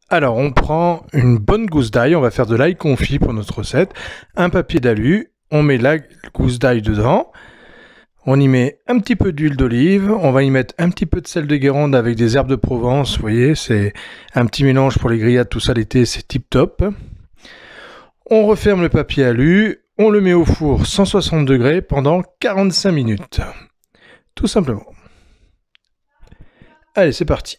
Alors, on prend une bonne gousse d'ail, on va faire de l'ail confit pour notre recette, un papier d'alu, on met la gousse d'ail dedans, on y met un petit peu d'huile d'olive, on va y mettre un petit peu de sel de Guérande avec des herbes de Provence, vous voyez, c'est un petit mélange pour les grillades, tout ça l'été, c'est tip top. On referme le papier alu, on le met au four 160 degrés pendant 45 minutes, tout simplement. Allez, c'est parti.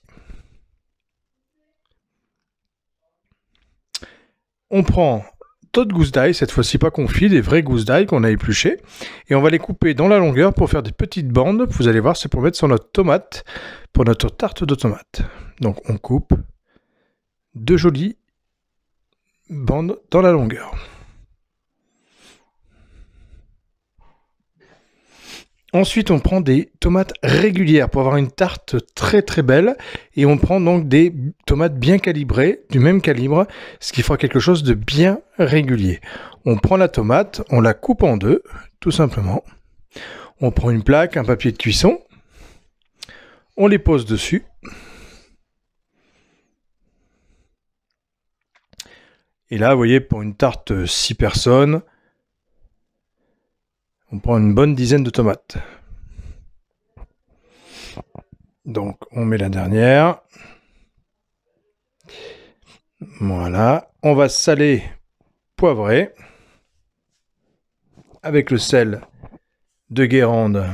On prend d'autres gousses d'ail, cette fois-ci pas confit, des vraies gousses d'ail qu'on a épluchées, et on va les couper dans la longueur pour faire des petites bandes. Vous allez voir, c'est pour mettre sur notre tomate, pour notre tarte de tomate. Donc on coupe deux jolies bandes dans la longueur. Ensuite, on prend des tomates régulières pour avoir une tarte très très belle. Et on prend donc des tomates bien calibrées, du même calibre, ce qui fera quelque chose de bien régulier. On prend la tomate, on la coupe en deux, tout simplement. On prend une plaque, un papier de cuisson. On les pose dessus. Et là, vous voyez, pour une tarte 6 personnes, on prend une bonne dizaine de tomates. Donc, on met la dernière. Voilà. On va saler, poivrer, avec le sel de Guérande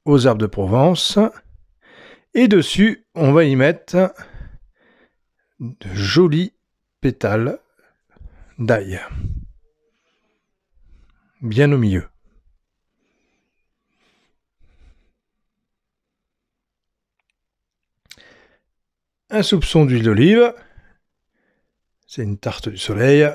aux herbes de Provence. Et dessus, on va y mettre de jolis pétales d'ail. Bien au milieu. Un soupçon d'huile d'olive. C'est une tarte du soleil.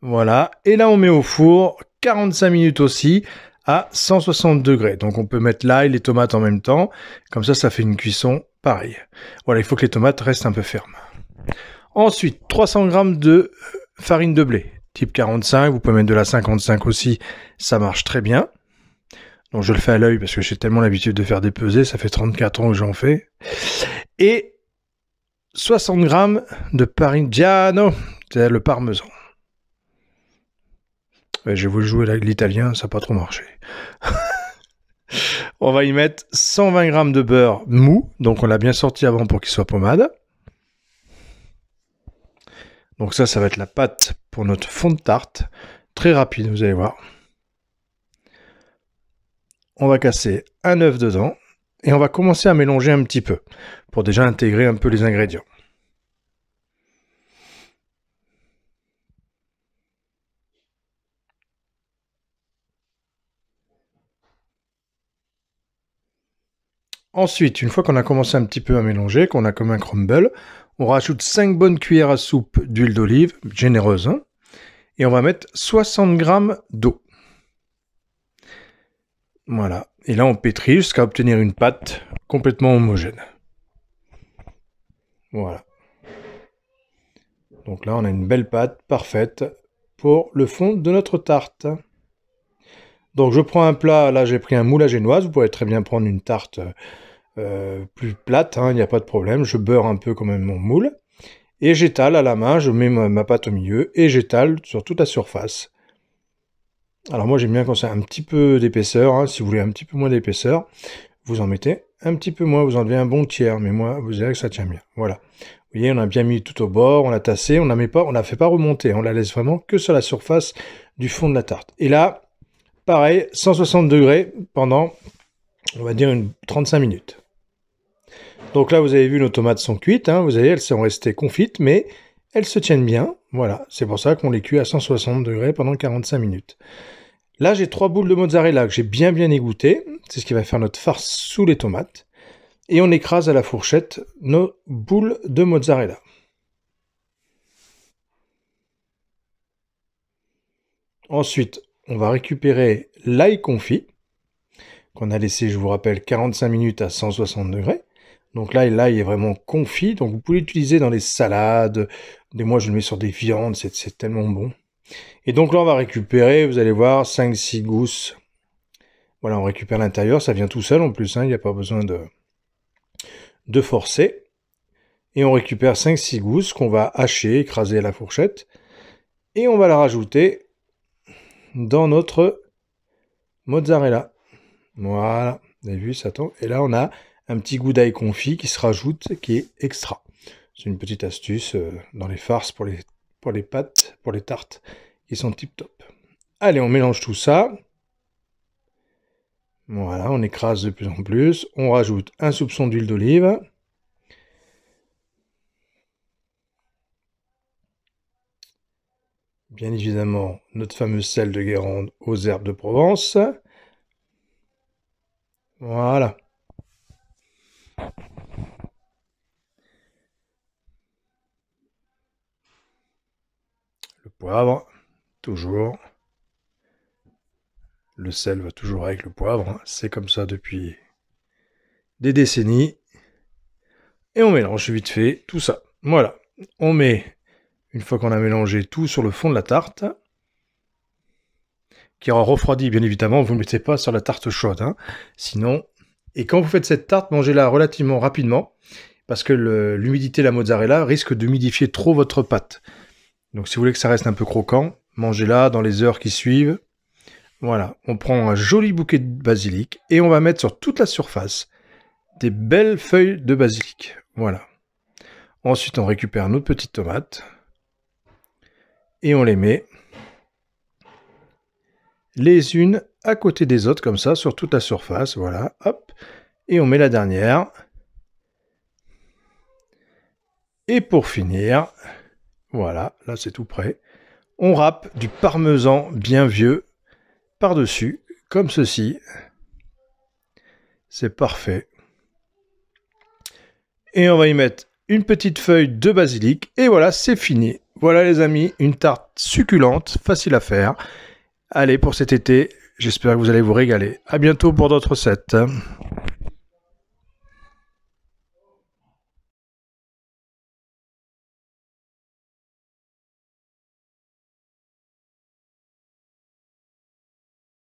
Voilà. Et là, on met au four 45 minutes aussi à 160 degrés. Donc, on peut mettre l'ail, les tomates en même temps. Comme ça fait une cuisson pareille. Voilà, il faut que les tomates restent un peu fermes. Ensuite, 300 g de farine de blé, type 45. Vous pouvez mettre de la 55 aussi. Ça marche très bien. Donc, je le fais à l'œil parce que j'ai tellement l'habitude de faire des pesées. Ça fait 34 ans que j'en fais. Et 60 g de Parmigiano, c'est-à-dire le parmesan. J'ai voulu jouer l'italien, ça n'a pas trop marché. On va y mettre 120 g de beurre mou, donc on l'a bien sorti avant pour qu'il soit pommade. Donc ça va être la pâte pour notre fond de tarte. Très rapide, vous allez voir. On va casser un œuf dedans et on va commencer à mélanger un petit peu pour déjà intégrer un peu les ingrédients. Ensuite, une fois qu'on a commencé un petit peu à mélanger, qu'on a comme un crumble, on rajoute 5 bonnes cuillères à soupe d'huile d'olive, généreuse, hein, et on va mettre 60 g d'eau. Voilà. Et là, on pétrit jusqu'à obtenir une pâte complètement homogène. Voilà. Donc là, on a une belle pâte parfaite pour le fond de notre tarte. Donc je prends un plat, là j'ai pris un moule à génoise, vous pourrez très bien prendre une tarte plus plate, il n'y a pas de problème. Je beurre un peu quand même mon moule. Et j'étale à la main, je mets ma pâte au milieu et j'étale sur toute la surface. Alors moi j'aime bien quand c'est un petit peu d'épaisseur, si vous voulez un petit peu moins d'épaisseur, vous en mettez un petit peu moins, vous enlevez un bon tiers, mais moi vous verrez que ça tient bien. Voilà. Vous voyez, on a bien mis tout au bord, on l'a tassé, on la fait pas remonter, on la laisse vraiment que sur la surface du fond de la tarte. Et là, pareil, 160 degrés pendant, on va dire, 35 minutes. Donc là, vous avez vu, nos tomates sont cuites, vous voyez, elles sont restées confites, mais elles se tiennent bien. Voilà, c'est pour ça qu'on les cuit à 160 degrés pendant 45 minutes. Là, j'ai 3 boules de mozzarella que j'ai bien égoutté. C'est ce qui va faire notre farce sous les tomates. Et on écrase à la fourchette nos boules de mozzarella. Ensuite, on va récupérer l'ail confit, qu'on a laissé, je vous rappelle, 45 minutes à 160 degrés. Donc là, l'ail est vraiment confit, donc vous pouvez l'utiliser dans les salades. Moi, je le mets sur des viandes, c'est tellement bon. Et donc là, on va récupérer, vous allez voir, 5-6 gousses. Voilà, on récupère l'intérieur, ça vient tout seul en plus, il n'y a pas besoin de de forcer. Et on récupère 5-6 gousses qu'on va hacher, écraser à la fourchette. Et on va la rajouter dans notre mozzarella. Voilà, vous avez vu, ça tombe. Et là, on a un petit goût d'ail confit qui se rajoute, qui est extra. C'est une petite astuce dans les farces pour les pâtes, pour les tartes, qui sont tip top. Allez, on mélange tout ça. Voilà, on écrase de plus en plus. On rajoute un soupçon d'huile d'olive. Bien évidemment, notre fameux sel de Guérande aux herbes de Provence. Voilà. Le poivre, toujours. Le sel va toujours avec le poivre. Hein. C'est comme ça depuis des décennies. Et on mélange vite fait tout ça. Voilà. On met, une fois qu'on a mélangé tout sur le fond de la tarte, qui aura refroidi, bien évidemment, vous ne mettez pas sur la tarte chaude. Hein. Sinon, et quand vous faites cette tarte, mangez-la relativement rapidement, parce que l'humidité de la mozzarella risque d'humidifier trop votre pâte. Donc si vous voulez que ça reste un peu croquant, mangez-la dans les heures qui suivent. Voilà, on prend un joli bouquet de basilic, et on va mettre sur toute la surface des belles feuilles de basilic. Voilà. Ensuite, on récupère nos petites tomates, et on les met les unes à côté des autres, comme ça, sur toute la surface, voilà, hop, et on met la dernière. Et pour finir, voilà, là c'est tout prêt, on râpe du parmesan bien vieux par-dessus, comme ceci. C'est parfait. Et on va y mettre une petite feuille de basilic, et voilà, c'est fini. Voilà les amis, une tarte succulente, facile à faire. Allez, pour cet été, j'espère que vous allez vous régaler. À bientôt pour d'autres recettes.